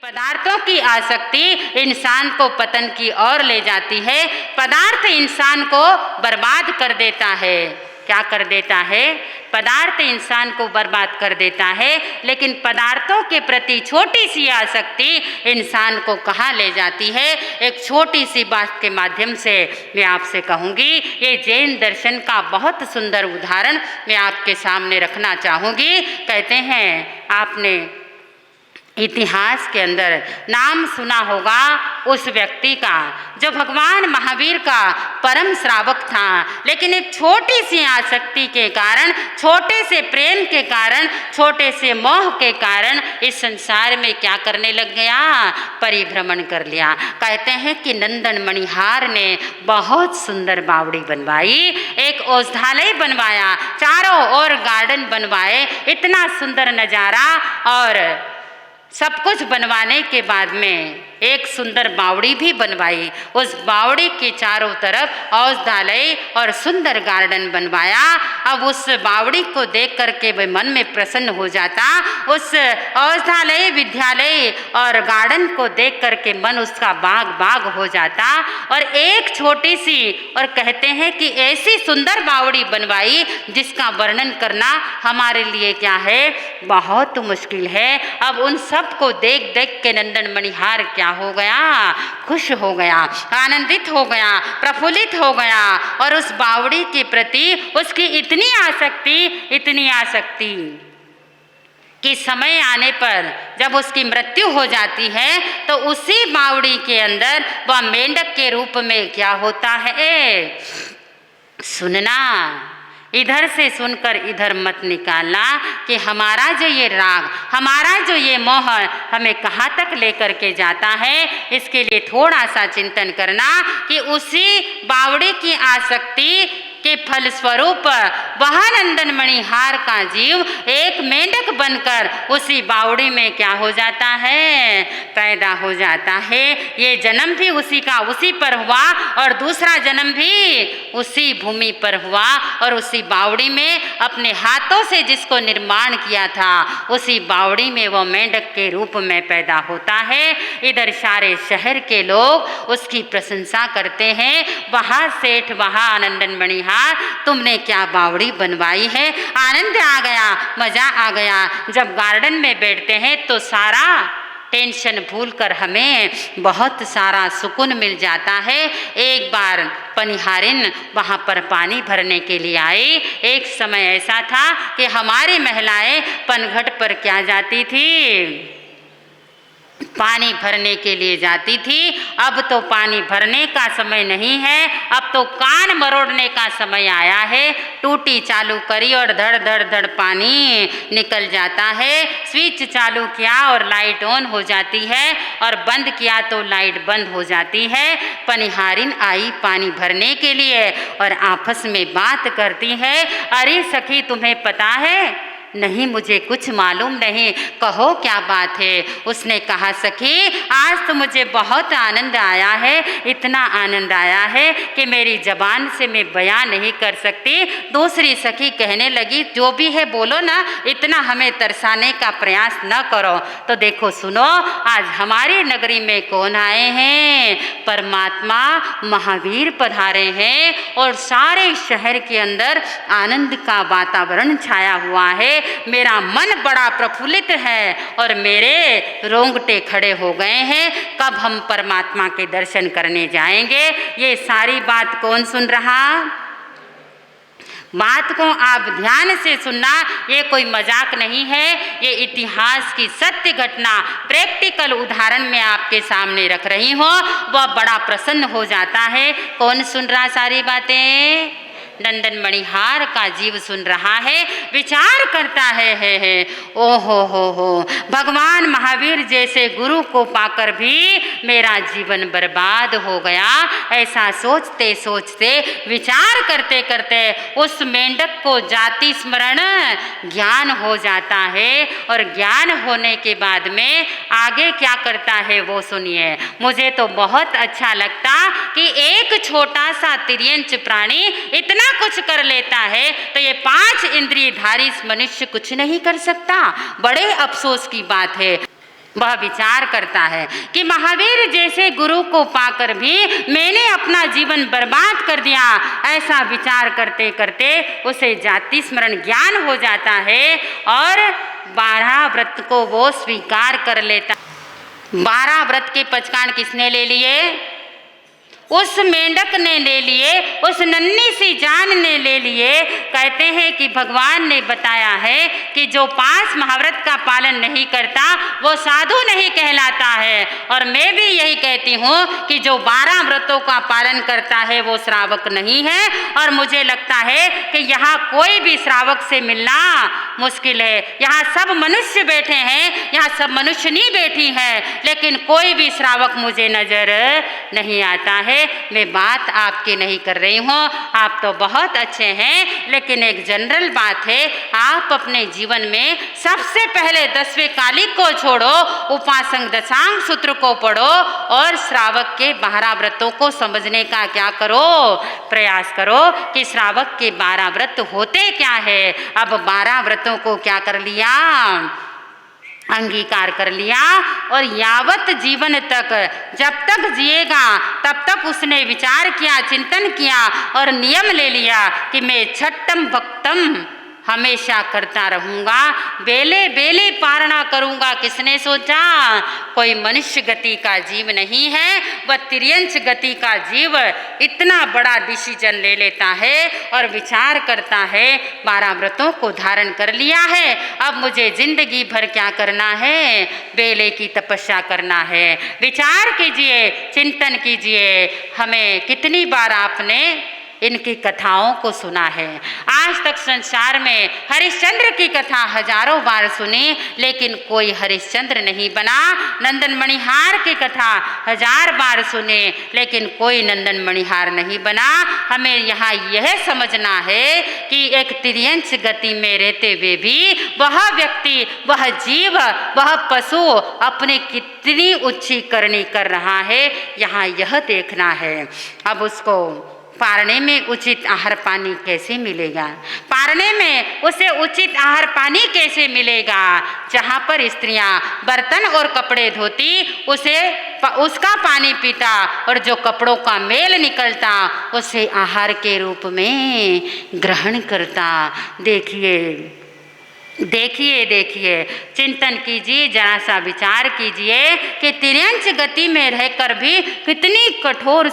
पदार्थों की आसक्ति इंसान को पतन की ओर ले जाती है। पदार्थ इंसान को बर्बाद कर देता है। क्या कर देता है? पदार्थ इंसान को बर्बाद कर देता है। लेकिन पदार्थों के प्रति छोटी सी आसक्ति इंसान को कहाँ ले जाती है? एक छोटी सी बात के माध्यम से मैं आपसे कहूँगी। ये जैन दर्शन का बहुत सुंदर उदाहरण मैं आपके सामने रखना चाहूँगी। कहते हैं, आपने इतिहास के अंदर नाम सुना होगा उस व्यक्ति का जो भगवान महावीर का परम श्रावक था, लेकिन एक छोटी सी आसक्ति के कारण, छोटे से प्रेम के कारण, छोटे से मोह के कारण इस संसार में क्या करने लग गया? परिभ्रमण कर लिया। कहते हैं कि नंदन मणिहार ने बहुत सुंदर बावड़ी बनवाई, एक औषधालय बनवाया, चारों ओर गार्डन बनवाए, इतना सुंदर नज़ारा, और सब कुछ बनवाने के बाद में एक सुंदर बावड़ी भी बनवाई। उस बावड़ी के चारों तरफ औषधालय और सुंदर गार्डन बनवाया। अब उस बावड़ी को देख करके वह मन में प्रसन्न हो जाता। उस औषधालय, विद्यालय और गार्डन को देख करके मन उसका बाग बाग हो जाता। और एक छोटी सी, और कहते हैं कि ऐसी सुंदर बावड़ी बनवाई जिसका वर्णन करना हमारे लिए क्या है? बहुत मुश्किल है। अब उन सब को देख देख के नंदन मणिहार क्या हो गया? खुश हो गया, आनंदित हो गया, प्रफुल्लित हो गया। और उस बावड़ी के प्रति उसकी इतनी आसक्ति कि समय आने पर जब उसकी मृत्यु हो जाती है तो उसी बावड़ी के अंदर वह मेंढक के रूप में क्या होता है? सुनना, इधर से सुनकर इधर मत निकालना कि हमारा जो ये राग, हमारा जो ये मोह हमें कहाँ तक लेकर के जाता है। इसके लिए थोड़ा सा चिंतन करना कि उसी बावड़ी की आसक्ति के फलस्वरूप वह नंदन मणिहार का जीव एक मेंढक बनकर उसी बावड़ी में क्या हो जाता है? पैदा हो जाता है। ये जन्म भी उसी पर हुआ और दूसरा जन्म भी उसी भूमि पर हुआ और उसी बावड़ी में अपने हाथों से जिसको निर्माण किया था उसी बावड़ी में वो मेंढक के रूप में पैदा होता है। इधर सारे शहर के लोग उसकी प्रशंसा करते हैं, वहाँ सेठ, वहाँ नंदन मणिहार, तुमने क्या बावड़ी बनवाई है। आनंद आ गया, मजा आ गया। जब गार्डन में बैठते हैं तो सारा टेंशन भूलकर हमें बहुत सारा सुकून मिल जाता है। एक बार पनिहारिन वहाँ पर पानी भरने के लिए आई। एक समय ऐसा था कि हमारी महिलाएं पनघट पर क्या जाती थी? पानी भरने के लिए जाती थी। अब तो पानी भरने का समय नहीं है, अब तो कान मरोड़ने का समय आया है। टूटी चालू करी और धड़ धड़ धड़ पानी निकल जाता है। स्विच चालू किया और लाइट ऑन हो जाती है और बंद किया तो लाइट बंद हो जाती है। पनिहारिन आई पानी भरने के लिए और आपस में बात करती है, अरे सखी तुम्हें पता है? नहीं, मुझे कुछ मालूम नहीं, कहो क्या बात है। उसने कहा, सखी आज तो मुझे बहुत आनंद आया है, इतना आनंद आया है कि मेरी ज़बान से मैं बयान नहीं कर सकती। दूसरी सखी कहने लगी, जो भी है बोलो ना, इतना हमें तरसाने का प्रयास न करो। तो देखो सुनो, आज हमारी नगरी में कौन आए हैं? परमात्मा महावीर पधारे हैं और सारे शहर के अंदर आनंद का वातावरण छाया हुआ है। मेरा मन बड़ा प्रफुल्लित है और मेरे रोंगटे खड़े हो गए हैं। कब हम परमात्मा के दर्शन करने जाएंगे? ये सारी बात कौन सुन रहा? बात को आप ध्यान से सुनना, ये कोई मजाक नहीं है, ये इतिहास की सत्य घटना, प्रैक्टिकल उदाहरण मैं आपके सामने रख रही हूँ। वह बड़ा प्रसन्न हो जाता है। कौन सुन रहा सारी बातें? नंदन मणिहार का जीव सुन रहा है, विचार करता है ओ हो, भगवान महावीर जैसे गुरु को पाकर भी मेरा जीवन बर्बाद हो गया। ऐसा सोचते सोचते, विचार करते करते उस मेंढक को जाति स्मरण ज्ञान हो जाता है। और ज्ञान होने के बाद में आगे क्या करता है वो सुनिए। मुझे तो बहुत अच्छा लगता कि एक छोटा सा तिर्यंच प्राणी इतना कुछ कर लेता है, तो ये 5 इंद्रियधारी मनुष्य कुछ नहीं कर सकता। बड़े अफसोस की बात है। वह विचार करता है कि महावीर जैसे गुरु को पाकर भी मैंने अपना जीवन बर्बाद कर दिया। ऐसा विचार करते करते उसे जाति स्मरण ज्ञान हो जाता है और 12 व्रत को वो स्वीकार कर लेता। 12 व्रत के पचकान किसने ले लिए? उस मेंढक ने ले लिए, उस नन्ही सी जान ने ले लिए। कहते हैं कि भगवान ने बताया है कि जो 5 महाव्रत का पालन नहीं करता वो साधु नहीं कहलाता है। और मैं भी यही कहती हूँ कि जो 12 व्रतों का पालन करता है वो श्रावक नहीं है। और मुझे लगता है कि यहाँ कोई भी श्रावक से मिलना मुश्किल है। यहाँ सब मनुष्य बैठे हैं, यहाँ सब मनुष्यनी बैठी हैं, लेकिन कोई भी श्रावक मुझे नजर नहीं आता है। मैं बात आपकी नहीं कर रही हूँ, आप तो बहुत अच्छे हैं, लेकिन एक जनरल बात है, आप अपने जीवन में सबसे पहले 10वें कालिक को छोड़ो, उपासक दशांग सूत्र को पढ़ो और श्रावक के 12 व्रतों को समझने का क्या करो, प्रयास करो कि श्रावक के 12 व्रत होते क्या है। अब 12 व्रतों को क्या कर लिया, अंगीकार कर लिया और यावत जीवन तक जब तक जिएगा तब तक उसने विचार किया, चिंतन किया और नियम ले लिया कि मैं छठम भक्तम हमेशा करता रहूँगा, बेले बेले पारणा करूँगा। किसने सोचा? कोई मनुष्य गति का जीव नहीं है, वह तिर्यंच गति का जीव इतना बड़ा डिसीजन ले लेता है और विचार करता है 12 व्रतों को धारण कर लिया है, अब मुझे जिंदगी भर क्या करना है, बेले की तपस्या करना है। विचार कीजिए, चिंतन कीजिए, हमें कितनी बार आपने इनकी कथाओं को सुना है। आज तक संसार में हरिश्चंद्र की कथा हजारों बार सुनी, लेकिन कोई हरिश्चंद्र नहीं बना। नंदन मणिहार की कथा 1000 बार सुने, लेकिन कोई नंदन मणिहार नहीं बना। हमें यहाँ यह समझना है कि एक तिर्यंच गति में रहते हुए भी वह व्यक्ति, वह जीव, वह पशु अपनी कितनी ऊंची करनी कर रहा है, यहाँ यह देखना है। अब उसको पारने में उचित आहार पानी कैसे मिलेगा, पारने में उसे उचित आहार पानी कैसे मिलेगा। जहाँ पर स्त्रियाँ बर्तन और कपड़े धोती उसका पानी पीता और जो कपड़ों का मेल निकलता उसे आहार के रूप में ग्रहण करता। देखिए, चिंतन कीजिए, जरा सा विचार कीजिए कि तिर्यंच गति में रहकर भी कितनी कठोर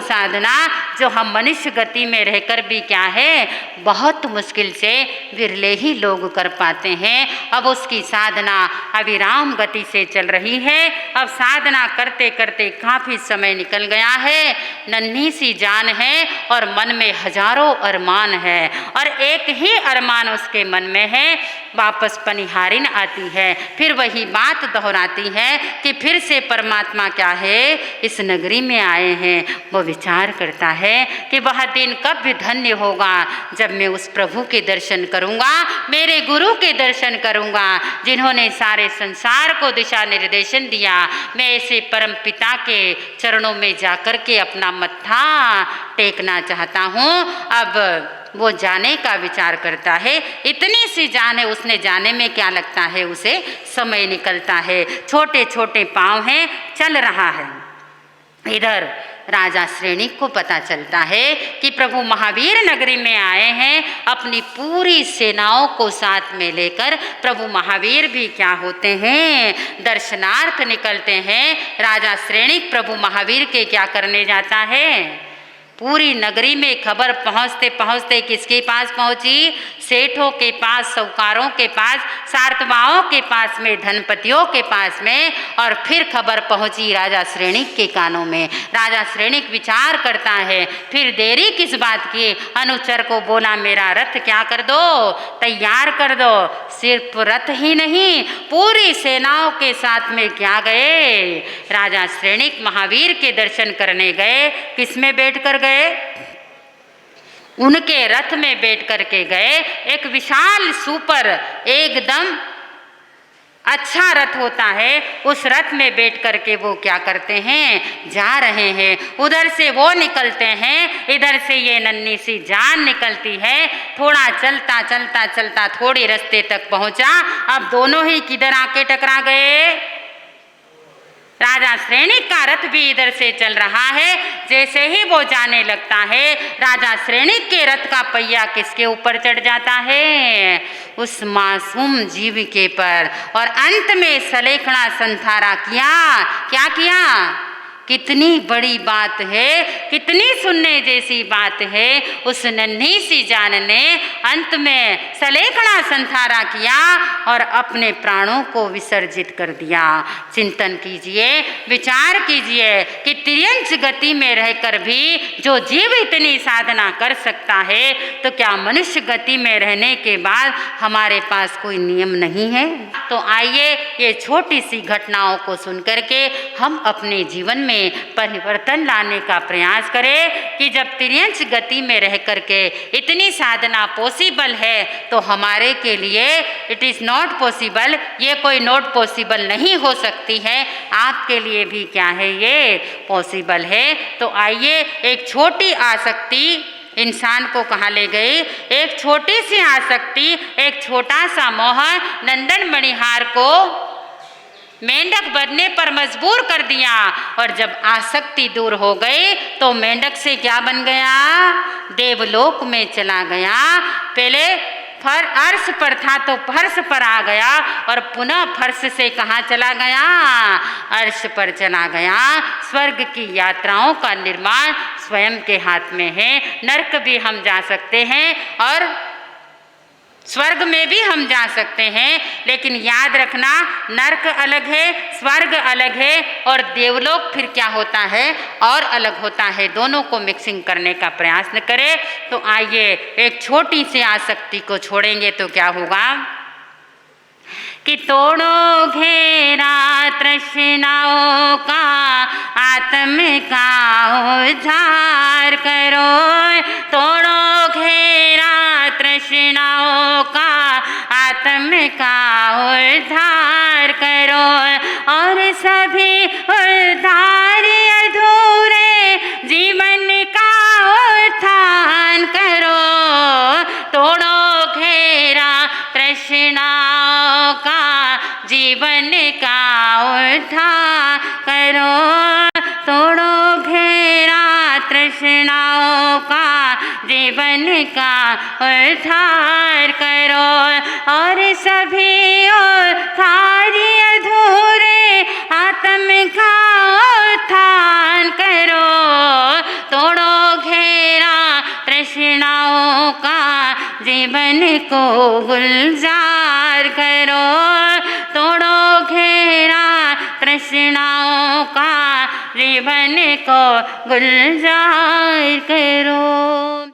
साधना जो हम मनुष्य गति में रहकर भी क्या है, बहुत मुश्किल से विरले ही लोग कर पाते हैं। अब उसकी साधना अविराम गति से चल रही है। अब साधना करते करते काफ़ी समय निकल गया है, नन्ही सी जान है और मन में हजारों अरमान है और एक ही अरमान उसके मन में है। वापस पनिहारिन आती है, फिर वही बात दोहराती है कि फिर से परमात्मा क्या है, इस नगरी में आए हैं। वो विचार करता है कि वह दिन कब भी धन्य होगा जब मैं उस प्रभु के दर्शन करूँगा, मेरे गुरु के दर्शन करूँगा, जिन्होंने सारे संसार को दिशा निर्देशन दिया। मैं ऐसे परम पिता के चरणों में जाकर के अपना मत्था टेकना चाहता हूँ। अब वो जाने का विचार करता है, इतनी सी जान है, उसने जाने में क्या लगता है, उसे समय निकलता है, छोटे छोटे पाँव हैं, चल रहा है। इधर राजा श्रेणिक को पता चलता है कि प्रभु महावीर नगरी में आए हैं, अपनी पूरी सेनाओं को साथ में लेकर। प्रभु महावीर भी क्या होते हैं, दर्शनार्थ निकलते हैं। राजा श्रेणिक प्रभु महावीर के क्या करने जाता है, पूरी नगरी में खबर पहुँचते पहुँचते किसके पास पहुँची, सेठों के पास, साहूकारों के पास, सार्तवाओं के पास में, धनपतियों के पास में, और फिर खबर पहुँची राजा श्रेणिक के कानों में। राजा श्रेणिक विचार करता है, फिर देरी किस बात की, अनुचर को बोला मेरा रथ क्या कर दो, तैयार कर दो। सिर्फ रथ ही नहीं, पूरी सेनाओं के साथ में क्या गए, राजा श्रेणिक महावीर के दर्शन करने गए। किस में बैठ कर गए, उनके रथ में बैठ करके गए। एक विशाल सुपर एकदम अच्छा रथ होता है, उस रथ में बैठ करके वो क्या करते हैं, जा रहे हैं। उधर से वो निकलते हैं, इधर से ये नन्ही सी जान निकलती है। थोड़ा चलता चलता चलता थोड़े रास्ते तक पहुंचा, अब दोनों ही किधर आके टकरा गए, राजा श्रेणिक का रथ भी इधर से चल रहा है। जैसे ही वो जाने लगता है, राजा श्रेणिक के रथ का पहिया किसके ऊपर चढ़ जाता है, उस मासूम जीव के पर, और अंत में सलेखड़ा संथारा क्या किया। कितनी बड़ी बात है, कितनी सुनने जैसी बात है। उस नन्ही सी जान ने अंत में सलेखड़ा संथारा किया और अपने प्राणों को विसर्जित कर दिया। चिंतन कीजिए, विचार कीजिए कि तिर्यंच गति में रहकर भी जो जीव इतनी साधना कर सकता है, तो क्या मनुष्य गति में रहने के बाद हमारे पास कोई नियम नहीं है। तो आइए ये छोटी सी घटनाओं को सुनकर के हम अपने जीवन में परिवर्तन लाने का प्रयास करें कि जब तिर्यंच गति में रह करके इतनी साधना पॉसिबल है, तो हमारे के लिए इट इज़ नॉट पॉसिबल, ये कोई नॉट पॉसिबल नहीं हो सकती है, आपके लिए भी क्या है, ये पॉसिबल है। तो आइए एक छोटी आसक्ति इंसान को कहाँ ले गई, एक छोटी सी आसक्ति, एक छोटा सा मोह नंदन मणिहार को मेंढक बनने पर मजबूर कर दिया। और जब आसक्ति दूर हो गई तो मेंढक से क्या बन गया, देवलोक में चला गया। पहले अर्श पर था तो फर्श पर आ गया, और पुनः फर्श से कहाँ चला गया, अर्श पर चला गया। स्वर्ग की यात्राओं का निर्माण स्वयं के हाथ में है। नरक भी हम जा सकते हैं और स्वर्ग में भी हम जा सकते हैं, लेकिन याद रखना नरक अलग है, स्वर्ग अलग है, और देवलोक फिर क्या होता है, और अलग होता है। दोनों को मिक्सिंग करने का प्रयास न करें। तो आइए एक छोटी सी आसक्ति को छोड़ेंगे तो क्या होगा कि तोड़ो घेरा तृष्णाओं का, आत्म का उद्धार करो। तोड़ो घेरा तृष्णाओं का, आत्म का उद्धार करो, और सभी उद्धार अधूरे जीवन का उत्थान करो। तोड़ो घेरा तृष्णाओं का, जीवन का उद्धार करो। तोड़ो घेरा तृष्णाओं का, जीवन का उद्धार करो, और सभी उद्धार अधूरे आत्म का उत्थान करो। तोड़ो घेरा तृष्णाओं का, जीवन को गुलजार करो। तोड़ो घेरा तृष्णाओं का, जीवन को गुलजार करो।